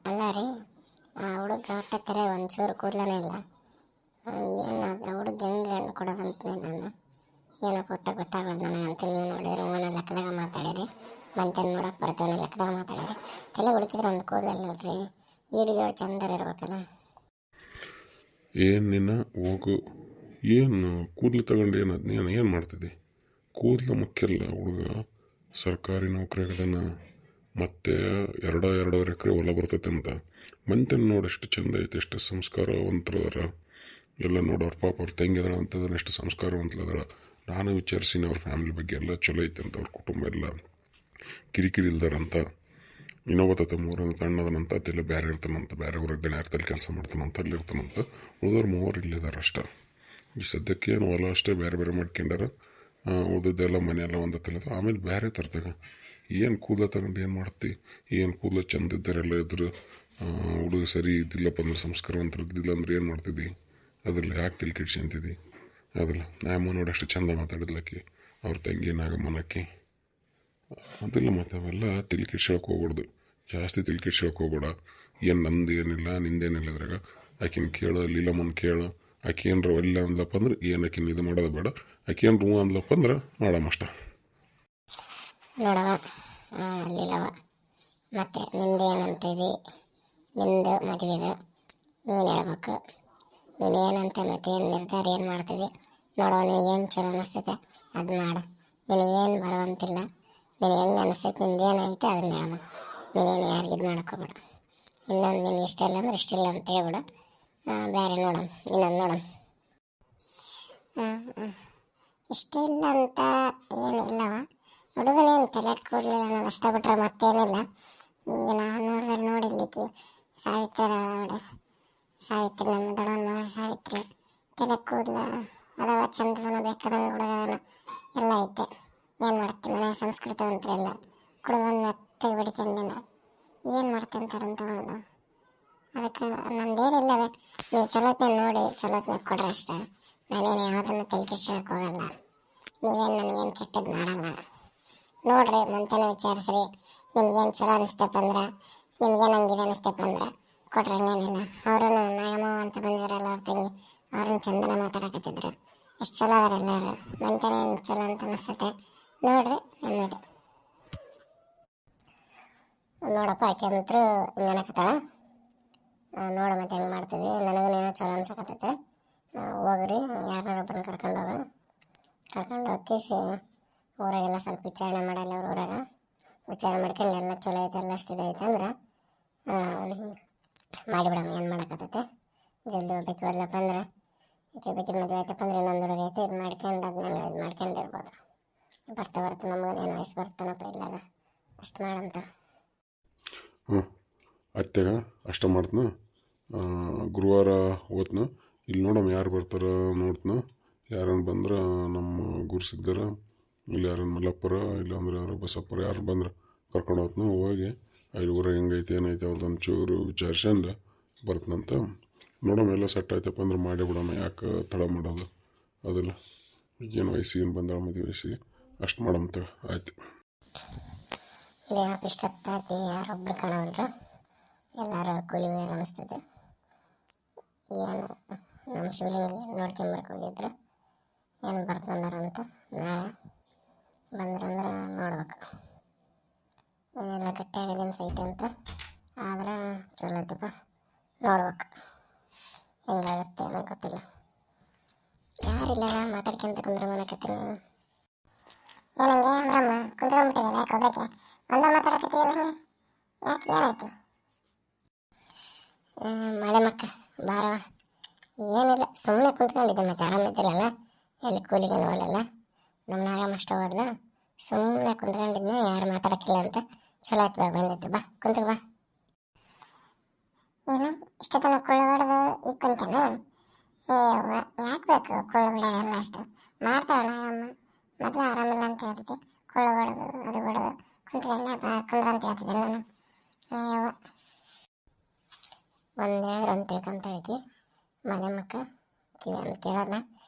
ಅಲ್ಲ ರೀ, ಆ ಹುಡುಗ ತಲೆ ಒಂಚೂರು ಕೂದಲನೇ ಇಲ್ಲ. ಏನು ಅದು ಹುಡುಗ ಹೆಂಗೆ ಹಣ್ಣು ಕೊಡೋದಂತ ನಾನು ಏನೋ ಕೊಟ್ಟ ಗೊತ್ತಾಗೋದು ನನಗೆ ಅಂತ. ನೀವು ನೋಡಿದ್ರೆ ಓನ ಲೆಕ್ಕದಾಗ ಮಾತಾಡಿರಿ, ಮಂತೇನು ನೋಡೋಕೆ ಬರ್ತೇನೆ ಲೆಕ್ಕದಾಗ ಮಾತಾಡಿರಿ. ತಲೆ ಹುಡುಕಿದ್ರೆ ಒಂದು ಕೂದಲಲ್ಲ ರೀ, ಈಡು ಜೋಳು ಚಂದರ ಇರ್ಬೇಕಲ್ಲ. ಏನು ನಿನ್ನ ಹೋಗು, ಏನು ಕೂದಲು ತಗೊಂಡು ಏನು ಮಾಡ್ತಿದ್ದೆ? ಕೂದಲು ಮುಖ್ಯ ಅಲ್ಲ. ಹುಡುಗ ಸರ್ಕಾರಿ ನೌಕರಿ ಆಗದಾನ, ಮತ್ತು ಎರಡೂವರೆ ಎಕರೆ ಹೊಲ ಬರ್ತೈತೆ ಅಂತ. ಮಂತೇನು ನೋಡಿ ಎಷ್ಟು ಚಂದ ಐತೆ, ಎಷ್ಟು ಸಂಸ್ಕಾರವಂತರದಾರ ಎಲ್ಲ. ನೋಡೋರು ಪಾಪ ಅವ್ರ ತಂಗಿದಾಳ ಅಂತಂದ್ರೆ ಎಷ್ಟು ಸಂಸ್ಕಾರವಂತಲದಾಳ. ನಾನು ವಿಚಾರಿಸಿನಿ ಅವ್ರ ಫ್ಯಾಮಿಲಿ ಬಗ್ಗೆ, ಎಲ್ಲ ಚಲೋ ಐತೆ ಅಂತ. ಅವ್ರ ಕುಟುಂಬ ಎಲ್ಲ ಕಿರಿಕಿರಿ ಇಲ್ದಾರಂತ. ಇನ್ನೊಬ್ಬ ಮೂರೊಂದು ತಣ್ಣದನಂತ, ಅದೆಲ್ಲ ಬೇರೆ ಇರ್ತಾನಂತ, ಬೇರೆ ಊರಿಗೆ ದಣಿಯಾರ್ತಲ್ಲಿ ಕೆಲಸ ಮಾಡ್ತಾನಂತ, ಅಲ್ಲಿ ಇರ್ತಾನಂತ. ಉಳಿದವ್ರು 3 ಇಲ್ಲಿದಾರ ಅಷ್ಟೇ. ಈ ಸದ್ಯಕ್ಕೆ ಏನು ಹೊಲ ಅಷ್ಟೇ ಬೇರೆ ಬೇರೆ ಮಾಡ್ಕೊಂಡಾರ. ಉಳಿದದ್ದೆಲ್ಲ ಮನೆಯೆಲ್ಲ ಒಂದತ್ತಲ್ಲ. ಆಮೇಲೆ ಬೇರೆ ತರ್ದಾಗ ಏನು ಕೂದಲ ತಗೊಂಡು ಏನು ಮಾಡ್ತಿ? ಏನು ಕೂದಲು ಚಂದ ಇದ್ದಾರೆಲ್ಲ ಇದ್ರು, ಹುಡುಗ ಸರಿ ಇದ್ದಿಲ್ಲಪ್ಪ ಅಂದ್ರೆ, ಸಂಸ್ಕಾರವಂತರು ಇದ್ದಿಲ್ಲ ಅಂದ್ರೆ ಏನು ಮಾಡ್ತಿದ್ದಿ? ಅದ್ರಲ್ಲಿ ಯಾಕೆ ತಿಳಿ ಕೆಡ್ಸ್ಕೊಂತಿದ್ದಿ? ಅದಲ್ಲ ನಾಯಮ್ಮ ನೋಡಿ ಅಷ್ಟು ಚಂದ ಮಾತಾಡಿದ್ಲಕ್ಕಿ, ಅವ್ರ ತಂಗಿ ನಾಗಮ್ಮನಕ್ಕಿ. ಅದೆಲ್ಲ ಮತ್ತು ಅವೆಲ್ಲ ತಿಳಿ ಕೆಡ್ಸ್ಕೊಳಕ್ಕೆ ಹೋಗ್ಬಾರ್ದು, ಜಾಸ್ತಿ ತಿಳಿ ಕೆಡ್ಸ್ಕೊಳಕ್ಕೆ ಹೋಗ್ಬೇಡ. ಏನು ನಂದು ಏನಿಲ್ಲ ನಿಂದೇನಿಲ್ಲ ಇದ್ರಾಗ. ಆಕಿನ ಕೇಳು, ಲೀಲಮ್ಮನ ಕೇಳು. ಆಕೆ ಏನರ ಒಲ್ಲ ಅಂದ್ಲಪ್ಪ ಅಂದ್ರೆ ಏನು ಆಕಿನ ಇದು ಮಾಡೋದು ಬೇಡ. ಆಕೆ ಏನು ಹ್ಞೂ ಅಂದ್ಲಪ್ಪ ಅಂದ್ರೆ ಮಾಡಮಷ್ಟ. ನೋಡವ ಲೀಲವ, ಮತ್ತು ನಿಂದೇನಂತಿದೆ, ನಿಂದು ಮದುವೆದು ನೀನು ಹೇಳ್ಬೇಕು. ನೀನು ಏನಂತ ಮತ್ತೆ ಏನು ನಿರ್ಧಾರ ಏನು ಮಾಡ್ತಿದ್ದೆ ನೋಡೋ. ನೀವು ಏನು ಚಲೋ ಅನ್ನಿಸ್ತೈತೆ ಅದು ಮಾಡು. ನಿನಗೆ ಏನು ಬರುವಂತಿಲ್ಲ, ನೀನು ಹೆಂಗೆ ಅನಿಸ್ತೈತೆ, ನಿಂದೇನೈತೆ ಅದನ್ನ ಹೇಳಮ್ಮ. ನೀನೇನು ಯಾರಿಗೆ ಇದು ಮಾಡ್ಕೋಬೇಡ. ಇನ್ನೊಂದು ನೀನು ಇಷ್ಟ ಇಲ್ಲ ಅಂದ್ರೆ ಇಷ್ಟಿಲ್ಲ ಅಂತ ಹೇಳ್ಬಿಡು. ಬೇರೆ ನೋಡಮ್, ಇನ್ನೊಂದು ನೋಡಮ್. ಇಷ್ಟ ಇಲ್ಲ ಅಂತ ಏನಿಲ್ಲವ, ಹುಡುಗನೇನು ತಲೆ ಕೂದಲಿಲ್ಲ ಅನ್ನೋದು ಅಷ್ಟ ಬಿಟ್ರೆ ಮತ್ತೇನಿಲ್ಲ. ಈಗ ನಾನು ನೋಡಿರ್ಲಿಕ್ಕೆ ಸಾವಿತ್ರಿ ನೋಡಿ, ಸಾವಿತ್ರಿ ನಮ್ಮ ದೊಡ್ಡಮ್ಮ ಸಾವಿತ್ರಿ ತಲೆ ಕೂದಲ ಅದಾವ, ಚಂದನ ಬೇಕಾದಂಗೆ ಹುಡುಗನ ಎಲ್ಲ ಐತೆ. ಏನು ಮಾಡ್ತೀನಿ, ಮನೆ ಸಂಸ್ಕೃತವಂತರೆಲ್ಲ ಹುಡುಗನ ಮೆತ್ತಗೆ ಬಿಡಿತಂದಿನ ಏನು ಮಾಡ್ಕೊಂತಾರಂತ ತಗೊಂಡು. ಅದಕ್ಕೆ ನಮ್ದೇನಿಲ್ಲವೇ, ನೀವು ಚಲೋತ್ನ ನೋಡಿ ಚಲೋತ್ನ ಕೊಡ್ರಿ ಅಷ್ಟೇ. ನಾನೇನು ಯಾವುದನ್ನು ತಲೆ ಕೆಡ್ಸ್ಕೊಳಕ್ಕೆ ಹೋಗಲ್ಲ. ನೀವೇನು ನನಗೇನು ಕೆಟ್ಟದ್ದು ಮಾಡಲ್ಲ. ನೋಡ್ರಿ ಮಂತೇನ ವಿಚಾರಿಸ್ರಿ. ನಿಮ್ಗೇನು ಚಲೋ ಅನಿಸ್ತಪ್ಪ ಅಂದ್ರೆ, ನಿಮ್ಗೇನು ಹಂಗಿದೆ ಅನಿಸ್ತಪ್ಪ ಅಂದ್ರೆ ಕೊಡ್ರಿ, ಹಂಗೇನಿಲ್ಲ. ಅವರು ನಾಗಮ್ಮ ಅಂತ ಬಂದಿರಲ್ಲ ಅವ್ರ ತಂಗಿ, ಅವ್ರನ್ನ ಚಂದನ ಮಾತಾಡಕತ್ತಿದ್ರು. ಎಷ್ಟು ಚಲೋ ಅದಾರ ಎಲ್ಲರೂ. ಮಂತೇನ ಏನು ಚಲೋ ಅಂತ ಅನಿಸ್ತತೆ ನೋಡ್ರಿ. ನಮ್ಮದು ನೋಡಪ್ಪ, ಆಕೆ ಅಂತೂ ಹಿಂಗೆ ಅನ್ನಕತ್ತಾಳ. ನೋಡು ಮತ್ತೆ ಹೆಂಗೆ ಮಾಡ್ತೀವಿ. ನನಗೂ ಏನೋ ಚಲೋ ಅನ್ಸಕತ್ತೈತೆ. ಹೋಗ್ರಿ, ಯಾರನ್ನಾರು ಬಂದು ಕರ್ಕೊಂಡು ಹೋಗಿಸಿ ಊರಾಗೆಲ್ಲ ಸ್ವಲ್ಪ ವಿಚಾರಣೆ ಮಾಡಲ್ಲ. ಅವ್ರ ಊರಾಗ ವಿಚಾರಣೆ ಮಾಡ್ಕೊಂಡು ಎಲ್ಲ ಚಲೋ ಐತೆ, ಎಲ್ಲ ಅಷ್ಟಿದೆ ಐತೆ ಅಂದ್ರೆ ಮಾಡಿಬಿಡಮ್ಮ. ಏನು ಮಾಡೋಕ್ಕತ್ತೈತೆ, ಜಲ್ದಿ ಹೋಗ್ಬೇಕು. ಬರ್ಲಪ್ಪ ಅಂದ್ರೆ ಈಕೆ ಬೇಕಿದ ಮದುವೆ ಆಯ್ತಪ್ಪ ಅಂದ್ರೆ ಇನ್ನೊಂದು ಹುಡುಗ ಐತೆ, ಇದು ಮಾಡ್ಕೊಂಡು ಅದನ್ನ ಇದು ಮಾಡ್ಕೊಂಡಿರ್ಬೋದು. ಬರ್ತಾ ನಮಗೇನು ಏನು ವಯಸ್ಸು ಬರ್ತಾನಪ್ಪ ಇಲ್ಲಾಗ, ಅಷ್ಟು ಮಾಡಂತ. ಅತ್ತೆಗ ಅಷ್ಟ ಮಾಡ್ತನ. ಗುರುವಾರ ಓದ್ನ. ಇಲ್ಲಿ ನೋಡಮ್ಮ ಯಾರು ಬರ್ತಾರ ನೋಡ್ತನ. ಯಾರನ್ನು ಬಂದ್ರೆ ನಮ್ಮ ಗುರುಸಿದ್ದಾರ, ಇಲ್ಲಿ ಯಾರನ್ನು ಮಲ್ಲಪ್ಪರ, ಇಲ್ಲಾಂದ್ರೆ ಯಾರು ಬಸಪ್ಪರ, ಯಾರು ಬಂದ್ರೆ ಕರ್ಕೊಂಡು ಹೋಗ್ತನ. ಹೋಗಿ ಅಲ್ಲಿ ಊರಾಗ ಹೆಂಗೈತೆ ಏನೈತೆ ಅವ್ರದ್ದೊಂದು ಚೂರು ವಿಚಾರಿಸ್ಕೊಂಡು ಬರ್ತನಂತ. ನೋಡಮ್ಮ ಎಲ್ಲ ಸೆಟ್ ಆಯ್ತಪ್ಪ ಅಂದ್ರೆ ಮಾಡೇ ಬಿಡಮ್ಮ. ಯಾಕೆ ತಡ ಮಾಡೋದು? ಅದಲ್ಲ ಈಗೇನು ವಯಸ್ಸಿಗೇನು ಬಂದಾಳ, ಮದುವೆ ವಯಸ್ಸಿಗೆ ಅಷ್ಟು ಮಾಡಂತ. ಆಯ್ತು. ಇದೇನಪ್ಪ ಇಷ್ಟೊತ್ತಾಯ್ತು, ಯಾರೊಬ್ರು ಕಾಣವಲ್ರು, ಎಲ್ಲರೂ ಕೂಲಿ ಅನಿಸ್ತದೆ. ಏನು ನಮ್ಮ ಶಿವಲಿಂಗ ನೋಡ್ಕೊಂಬರ್ಕೆ ಹೋಗಿದ್ರು, ಏನು ಬರ್ತಂದಾರಂತ. ನಾಳೆ ಬಂದ್ರಂದ್ರೆ ನೋಡ್ಬೇಕು. ಏನೆಲ್ಲ ಗಟ್ಟಿಯಾಗಿದ್ದೀನಿ ಸೈಟ್ ಅಂತ ಆದ್ರೆ ಚಲೋ ಐತಪ್ಪ. ನೋಡ್ಬೇಕು ಹೆಂಗಾಗುತ್ತೆ ಏನೋ ಗೊತ್ತಿಲ್ಲ. ಯಾರಿಲ್ಲ ಮಾತಾಡ್ಕೊಂತ ಕುಂದ್ರೆ ಮಾಡಕತ್ತೀನಿ. ಏನಂಗೆ ಅಮ್ಮ ಕುಂತ್ಕೊಂಡ್ಬಿಟ್ಟಿದ್ದಿಲ್ಲ, ಯಾಕೆ ಹೋಗಕ್ಕೆ ಒಂದ ಮಾತಾಡಕತ್ತಿಲ್ಲ? ಯಾಕೆ ಏನಾಯ್ತು? ಮಳೆ ಮಕ್ಕ ಬಾರವ. ಏನಿಲ್ಲ, ಸುಮ್ಮನೆ ಕುಂತ್ಕೊಂಡಿದ್ದೆ. ಮತ್ತೆ ಆರಾಮಿದ್ದಿಲ್ಲಲ್ಲ, ಎಲ್ಲಿ ಕೂಲಿಗೆ ನೋಡಲ್ಲ. ನಮ್ಮ ನಾಗಮ್ಮ ಅಷ್ಟ ಹೋದ್ಲು, ಸುಮ್ಮನೆ ಕುಂತ್ಕೊಂಡಿದ್ನ. ಯಾರು ಮಾತಾಡೋಕ್ಕಿಲ್ಲ ಅಂತ ಚಲೋ ಆಯ್ತು. ಬಾ ಬಂದಿತ್ತು, ಬಾ ಕುಂತ್ಕೊ ಬಾ. ಏನು ಇಷ್ಟೊತ್ತನ ಕೊಳ್ಳು ಹೊಡೆದು ಈಗ ಕುಂತೇನ? ಯಾಕೆ ಬೇಕು ಕೊಳ್ಳು ಹೊಡೆಯೋದೆಲ್ಲ? ಅಷ್ಟು ಮಾಡ್ತಾಳೆ ನಾಗಮ್ಮ. ಮೊದಲು ಆರಾಮಿಲ್ಲ ಅಂತ ಹೇಳ್ತಿದ್ದೆ, ಕೊಳ್ಳು ಹೊಡೆದು ಅದು ಹೊಡೆದು ಕುಂತ್ಕೊಂಡೆ ಕುಂದ್ರ ಅಂತ ಹೇಳ್ತಿದ್ದೆ ನಾನು. ಒಂದು ಹೇಳಿದ್ರೆ ಒಂದು ತಿಳ್ಕೊಂತಾಳಿಕೆ ಮನೆ ಮಕ್ಕ ಕಿವಿ ಕೇಳಲ್ಲ.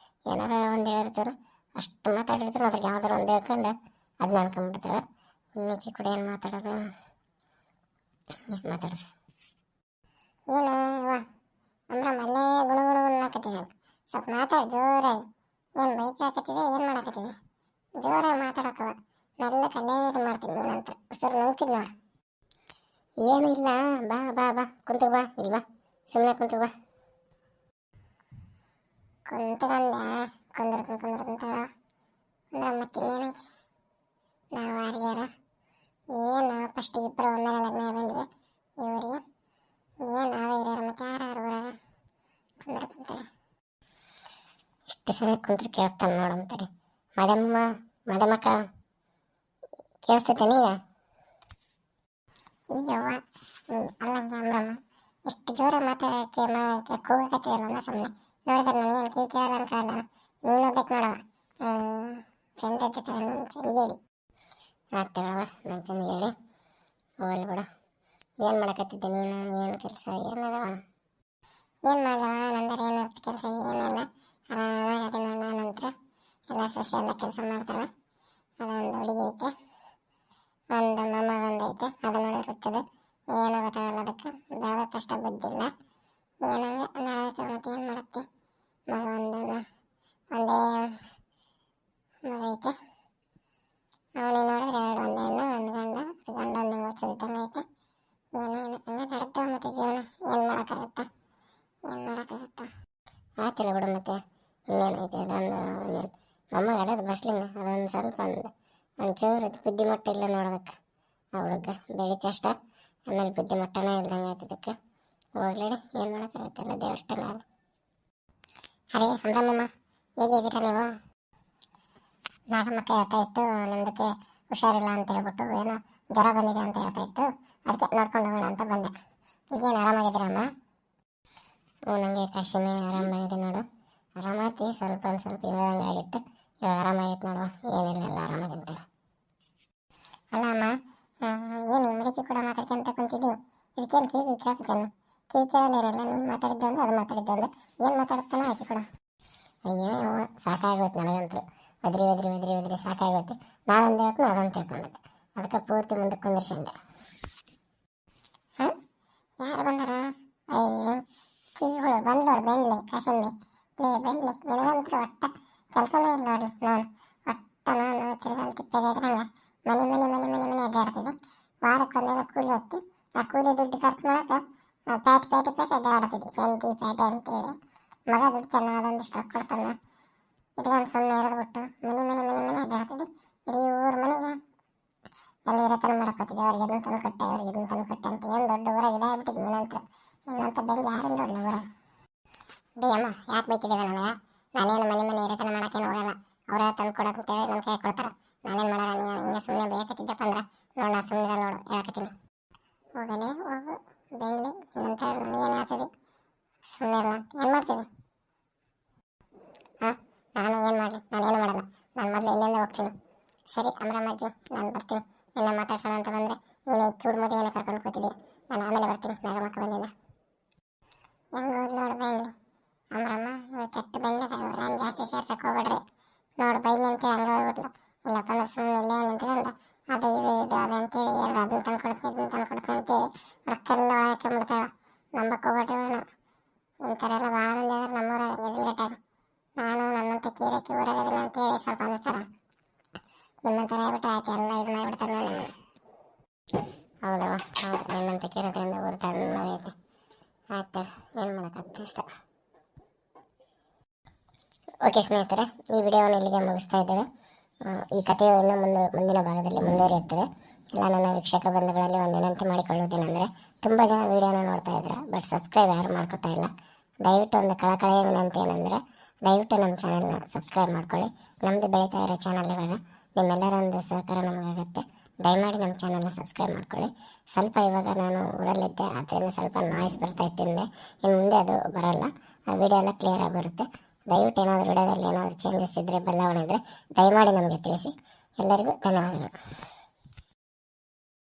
ಏನಾರ ಒಂದು ಹೇಳಿರ್ತಾರೆ, ಅಷ್ಟು ಮಾತಾಡಿರ್ತಾರೆ, ಅದ್ರಿಗೆ ಯಾವ್ದಾರು ಒಂದು ಹೇಳ್ಕೊಂಡು ಅದನ್ನ ಅನ್ಕೊಂಡ್ಬಿಡ್ತಾಳೆ. ಇನ್ನಿಕ್ಕಿ ಕೂಡ ಏನು ಮಾತಾಡೋದು, ಮಾತಾಡೋದು ಏನು ಇವ ಅಮ್ರಮ್ಮ ಅಲ್ಲೇ ಗುಣಗುಣ ಅನ್ನಕತ್ತಿದ್ದೆ. ಸ್ವಲ್ಪ ಮಾತಾಡಿ ಜೋರಾಗಿ. ಏನು ಬೈಕ್ ಹಾಕತ್ತಿದೆ, ಏನು ಮಾಡಕತ್ತಿದೆ? ಜೋರಾಗಿ ಮಾತಾಡಕ್ಕವ. ಮೆಲ್ಲ ಕಲ್ಲೇ ಇದು ಮಾಡ್ತೀನಿ ನೀನಂತ ಉಸಿರು ನುಂಗ್ತಿದ್ ನೋಡು. ಏನೂ ಇಲ್ಲ, ಬಾ ಬಾ ಬಾ ಕುಂತು ಬಾ, ಇಲ್ಲಿ ಬಾ, ಸುಮ್ಮನೆ ಕುಂತು ಬಾ. ಕುಂತಾಳ ಮತ್ತಿನ್ನೇನೈತಿ. ನಾವು ಆರ್ಯಾರ ಏನು ಫಸ್ಟ್ ಇಬ್ಬರು ಒಮ್ಮೆಲೆ ಲಗ್ನ ಬಂದಿದೆ ಇವರಿಗೆ. ಏನು ನಾವೇ ಇರೋರು ಮತ್ತೆ ಯಾರು ಊರಾಗ ಕುಂತಾಳೆ. ಇಷ್ಟು ಸಮಯ ಕುಂತ್ರೆ ಕೇಳ್ತಾನೆ ನೋಡಂತಡಿ. ಮದಮಕ್ಕ ಕೇಳಿಸ್ತೇನೆ ಈಗ. ಈಗವ್ವ ಅಲ್ಲಂಗೆ ಅಮ್ರಮ್ಮ ಎಷ್ಟು ಜೋರ ಮಾತಾಡೋಕ್ಕೆ ಕೂಗಕತ್ತಿರಲ್ಲ ಸುಮ್ಮನೆ. ನೋಡಿದ್ರೆ ನನಗೇನು ಕಿವಿ ಕೇಳಲ್ಲ ಅನ್ಕೊಳ್ಳಲ್ಲ. ನೀನು ಬೇಕು ನೋಡವ, ಚಂದ ಇರ್ತೈತೆ ನೀನು ಚಂದಿಗೇಡಿ. ಆಗ್ತಾಳವ ನಾನು ಚಂದಿಗೇಡಿ. ಹೋಗಲಿ ಬಿಡು. ಏನು ಮಾಡಕತ್ತಿದ್ದೆ ನೀನು? ಏನು ಕೆಲಸ ಏನದವ? ಏನು ಮಾಡವ ನಂದರೆ ಏನು ಕೆಲಸ ಏನಿಲ್ಲ. ಆರಾಮಾಗಿ ನಾನು ನಂತರ ಎಲ್ಲ ಸಸ್ಯ ಎಲ್ಲ ಕೆಲಸ ಮಾಡ್ತಾಳೆ. ಅದೊಂದು ಹುಡುಗಿ ಐತೆ, ಒಂದು ಮೊಮ್ಮಗ ಒಂದೈತೆ. ಅದು ನೋಡಿ ರುಚ್ಚದು ಏನೋ ಗೊತ್ತಾಗಲ್ಲ ಅದಕ್ಕೆ. ಬೆಳೆದಷ್ಟಷ್ಟ ಬುದ್ಧಿಲ್ಲ. ಏನಂಗೆ ನಾಳೆ ಮತ್ತೆ ಏನು ಮಾಡುತ್ತೆ. ಮಗ ಒಂದೇ ಮಗ ಐತೆ. ಅವನಿಗೆ ನೋಡಿದ್ರೆ ಎರಡು ಒಂದು ಹೆಣ್ಣು ಒಂದು ಗಂಡ. ಗಂಡ ಒಂದು ಓದಿಸೋದಿದ್ದಂಗೆ ಐತೆ. ಏನೇನು ಹಂಗೆ ನಡೀತಾವೆ ಮತ್ತೆ ಜೀವನ. ಏನು ಮಾಡೋಕ್ಕಾಗುತ್ತಾ? ಆತಿಲ್ಲ ಬಿಡು. ಮತ್ತೆ ಇನ್ನೇನೈತೆ ಅದೊಂದು ಮೊಮ್ಮಗ ಅಲ್ಲದು ಬಸ್ಲಿಂಗ. ಅದೊಂದು ಸ್ವಲ್ಪ ಒಂಚೂರು ಬುದ್ಧಿಮಟ್ಟ ಇಲ್ಲ ನೋಡೋದಕ್ಕೆ. ಅವಳಿಗೆ ಬೆಳೀತಿ ಅಷ್ಟ, ಆಮೇಲೆ ಬುದ್ಧಿಮಟ್ಟನೇ ಇಲ್ದಂಗೆ ಆಯ್ತಿದ್ದಕ್ಕೆ. ಹೋಗ್ಲಿಡಿ, ಏನು ಮಾಡೋಕ್ಕಾಗುತ್ತಲ್ಲ ದೇವ್ರಟ್ಟ ಮೇಲೆ. ಅರೇ ಅಮ್ರಮ್ಮಮ್ಮ ಹೇಗಿದ್ದೀರಾ ನೀವು? ನಾಗಮ್ಮಕ್ಕ ಹೇಳ್ತಾ ಇತ್ತು ನಮ್ಮದಕ್ಕೆ ಹುಷಾರಿಲ್ಲ ಅಂತ ಹೇಳ್ಬಿಟ್ಟು, ಏನೋ ಜ್ವರ ಬಂದಿದೆ ಅಂತ ಹೇಳ್ತಾ ಇತ್ತು. ಅದಕ್ಕೆ ನೋಡ್ಕೊಂಡು ಹೋಗೋಣ ಅಂತ ಬಂದೆ. ಈಗೇನು ಆರಾಮಾಗಿದ್ದೀರಮ್ಮ? ಹ್ಞೂ, ನನಗೆ ಕಾಶಿಮೆ ಆರಾಮಾಗಿದೆ ನೋಡು. ಆರಾಮಾಯ್ತಿ, ಸ್ವಲ್ಪ ಇವಾಗಂಗೆ ಆಗಿತ್ತು. ಇವಾಗ ಆರಾಮಾಗಿತ್ತು ನೋಡುವ, ಏನಿಲ್ಲ ಎಲ್ಲ ಆರಾಮಾಗಿಂತೇಳಿ. ಅಲ್ಲ ಅಮ್ಮ, ಏನು ಮುದಕಿ ಕೂಡ ಮಾತಾಡ್ಕೊಂತ ಕುಂತಿದ್ದಿ. ಇದಕ್ಕೇನು ಕಿವಿ ಕೇಳ್ತಿದ್ದೇನು? ಕಿವಿ ಕೇಳಲಿರಲ್ಲ. ನೀನು ಮಾತಾಡಿದ್ದೊಂದು ಅದು ಮಾತಾಡಿದ್ದೊಂದು. ಏನು ಮಾತಾಡ್ತಾನೋ ಆಕೆ ಕೂಡ. ಅಯ್ಯೋ ಸಾಕಾಗೋಯ್ತು ನನಗಂತೂ. ಒದ್ರಿ ಸಾಕಾಗೋಯ್ತು. ನಾನೊಂದು ಹೇಳ್ತು ಅದೊಂದು ತಿಳ್ಕೊಂಡೈತೆ. ಅದಕ್ಕೆ ಪೂರ್ತಿ ಮುಂದಕ್ಕೆ ಕುಂದಿರ್ಸಂಡೆ. ಹಾಂ, ಯಾರು ಬಂದಾರ? ಅಯ್ಯ ಕಿವಿಗಳು ಬಂದೋಡು. ಬೆಂಡ್ಲಿ ಕಾಸಮ್ಮಿ ಬೆಂಡ್ಲಿ ನನಗಂತೂ ಒಟ್ಟ ಕೆಲಸನೇ ಇಲ್ಲ ನೋಡಿ. ನಾನು ತಿರುಗಲ್ ತಿಪ್ಪೆಗೆ ಹಿಡ್ದಂಗೆ ಮನೆ ಅಡ್ಡಾಡ್ತಿದ್ದೆ. ವಾರಕ್ಕೊಂದೇನೋ ಕೂಲಿ ಹೊತ್ತು ಆ ಕೂಲಿ ದುಡ್ಡು ಖರ್ಚು ಮಾಡೋಕೆ ಪೇಟೆ ಅಡ್ಡಾಡ್ತಿದ್ದೆ. ಶಂತಿ ಪೇಟೆ ಅಂತೇಳಿ ಮಗ ದುಡ್ಡು ಚೆನ್ನಾದೊಂದಿಷ್ಟು ರೊಕ್ಕ ಕೊಡ್ತಾನೆ ಇಟ್ಕೊಂಡು ಸುಮ್ಮನೆ ಇರೋದ್ಬಿಟ್ಟು ಮನೆ ಅಡ್ಡಾಡ್ತಿದ್ದೆ. ಇಡೀ ಊರ ಮನೆಗೆ ಅಲ್ಲಿ ಇರೋತನ ಮಾಡ್ಕೊತಿದ್ದೆ. ಅವ್ರಿಗೆ ಇದನ್ನು ತಂದು ಕೊಟ್ಟೆ ಅಂತ ಏನು ದೊಡ್ಡ ಊರಾಗ ಇದಾಗ್ಬಿಟ್ಟಿದ್ದೆ. ನಿನ್ನಂತ ಬೆಂಕಿ ಯಾರಿಲ್ಲ ನೋಡಲಿ ಊರಾಗ. ಡಿ ಅಮ್ಮ ಯಾಕೆ ಬೈತಿದ್ದೇವೆ ನನಗೆ? ನಾನೇನು ಮನೆ ಇರೋತನ ಮಾಡೋಕ್ಕೇನು ಹೋಗಲ್ಲ. ಅವರೇ ತಂದು ಕೊಡೋಕ್ಕಂತೇಳಿ ನನ್ನ ಕೈ ಕೊಡ್ತಾರೆ. ನಾನೇನು ಮಾಡಲ್ಲ. ನೀವು ಹಿಂಗೆ ಸುಮ್ಮನೆ ಬೇಕತ್ತಿದ್ದಪ್ಪ ಅಂದ್ರೆ ನಾನು ಸುಮ್ಮನೆ ನೋಡು ಹೇಳಕತ್ತೀನಿ. ಹೋಗಲೇ ಹೋಗು ಬೆಂಗ್ಲಿ ಇನ್ನಂತ ಏನು ಆಗ್ತದೆ. ಸುಮ್ಮನೆ ಇಲ್ಲ ಏನು ಮಾಡ್ತೀನಿ? ಹಾಂ, ನಾನು ಏನು ಮಾಡಲಿ? ನಾನೇನು ಮಾಡಲ್ಲ. ನಾನು ಮೊದಲು ಇಲ್ಲಿಂದ ಹೋಗ್ತೀನಿ. ಸರಿ ಅಮ್ರಮ್ಮಜ್ಜಿ, ನಾನು ಬರ್ತೀನಿ. ನಿನ್ನ ಮಾತಾಡ್ಸೋಣ ಅಂತ ಬಂದರೆ ನೀನು ಈ ಚೂಡು ಮದುವೆನ ಕರ್ಕೊಂಡು ಕೂತಿದ್ದೀಯ. ನಾನು ಆಮೇಲೆ ಬರ್ತೀನಿ. ನಾಗಮ್ಮಕ್ಕ ಬಂದಿದ್ದ ಹೆಂಗೆ ಹೋದ್ ನೋಡು ಬೆಂಗ್ಲಿ. ಅಮ್ರಮ್ಮ ಇವಾಗ ಕೆಟ್ಟ ಬೆಂಗ್ಲಿ ನಾನು ಜಾಸ್ತಿ ಸೇರ್ಸಕ್ಕೆ ಹೋಗ್ಬೇಡ್ರಿ. ನೋಡು ಬೈದಂತೆ ಹಂಗೆ ಹೋಗ್ಬಿಟ್ಲು. ಇಲ್ಲಪ್ಪ ಅಂದ್ರೆ ಸುಮ್ಮನೆ ಇಲ್ಲೇ ನಿಂತ್ಕೊಂಡು ಅದು ಇದು ಅಂತೇಳಿ ಏನು ಅದನ್ನ ತಂದ್ಕೊಡ್ತೀನಿ ಅಂತೇಳಿ ರೊಕ್ಕೆಲ್ಲ ಹಾಕೊಂಡ್ಬಿಡ್ತಾಳೆ. ನಂಬಕ್ಕೆ ಹೋಗ್ಬಿಟ್ರೆ ಇಂಥರ ಎಲ್ಲ ಭಾಳ ಮಂದಿ ಆದ್ರೆ ನಮ್ಮೂರಾಗ ಮೆದಿಗಟ್ಟಾಗ. ನಾನು ನನ್ನಂತ ಕೀರಕ್ಕೆ ಊರಾಗದಿಲ್ಲ ಅಂತೇಳಿ ಸ್ವಲ್ಪ ಅನಿಸ್ತಾರೆ. ನಿಮ್ಮಂಥರ ಆಗ್ಬಿಟ್ರೆ ಆಯ್ತು, ಎಲ್ಲ ಇದು ಮಾಡಿಬಿಡ್ತಾರೆ ನೋಡಿ. ಹೌದವ, ಹೌದು, ನಿನ್ನಂತ ಕೀರೋದ್ರಿಂದ ಊರು ತಣ್ಣಗೈತೆ. ಆಯ್ತು, ಏನು ಮಾಡೋಕ್ಕಾಗ್ತದೆ ಅಷ್ಟೇ. ಓಕೆ ಸ್ನೇಹಿತರೆ, ಈ ವಿಡಿಯೋವನ್ನು ಇಲ್ಲಿಗೆ ಮುಗಿಸ್ತಾ ಇದ್ದೇವೆ. ಈ ಕಥೆಯು ಇನ್ನೂ ಮುಂದಿನ ಭಾಗದಲ್ಲಿ ಮುಂದುವರಿಯುತ್ತದೆ. ಎಲ್ಲ ನನ್ನ ವೀಕ್ಷಕ ಬಂಧುಗಳಲ್ಲಿ ಒಂದು ವಿನಂತಿ ಮಾಡಿಕೊಳ್ಳುವುದೇನೆಂದರೆ, ತುಂಬ ಜನ ವೀಡಿಯೋನ ನೋಡ್ತಾ ಇದ್ದಾರೆ, ಬಟ್ ಸಬ್ಸ್ಕ್ರೈಬ್ ಯಾರು ಮಾಡ್ಕೋತಾ ಇಲ್ಲ. ದಯವಿಟ್ಟು ಒಂದು ಕಳಕಳೆಯ ವಿನಂತಿ ಏನಂದರೆ, ದಯವಿಟ್ಟು ನಮ್ಮ ಚಾನಲ್ನ ಸಬ್ಸ್ಕ್ರೈಬ್ ಮಾಡ್ಕೊಳ್ಳಿ. ನಮ್ಮದು ಬೆಳೀತಾ ಇರೋ ಚಾನಲ್ ಇವಾಗ ನಿಮ್ಮೆಲ್ಲರ ಒಂದು ಸಹಕಾರ ನಮಗಾಗುತ್ತೆ. ದಯಮಾಡಿ ನಮ್ಮ ಚಾನಲ್ನ ಸಬ್ಸ್ಕ್ರೈಬ್ ಮಾಡ್ಕೊಳ್ಳಿ. ಸ್ವಲ್ಪ ಇವಾಗ ನಾನು ಊರಲ್ಲಿದ್ದೆ, ಆದ್ದರಿಂದ ಸ್ವಲ್ಪ ನಾಯ್ಸ್ ಬರ್ತಾ ಇತ್ತಿಂದೆ. ಇನ್ನು ಮುಂದೆ ಅದು ಬರೋಲ್ಲ, ಆ ವಿಡಿಯೋ ಎಲ್ಲ ಕ್ಲಿಯರ್ ಆಗಿ ಬರುತ್ತೆ. ದಯವಿಟ್ಟು ಏನಾದರೂ ವಿಡಿಯೋದಲ್ಲಿ ಏನಾದರೂ ಚೇಂಜಸ್ ಇದ್ದರೆ, ಬದಲಾವಣೆ ಇದ್ದರೆ ದಯಮಾಡಿ ನಮಗೆ ತಿಳಿಸಿ. ಎಲ್ಲರಿಗೂ ಧನ್ಯವಾದಗಳು.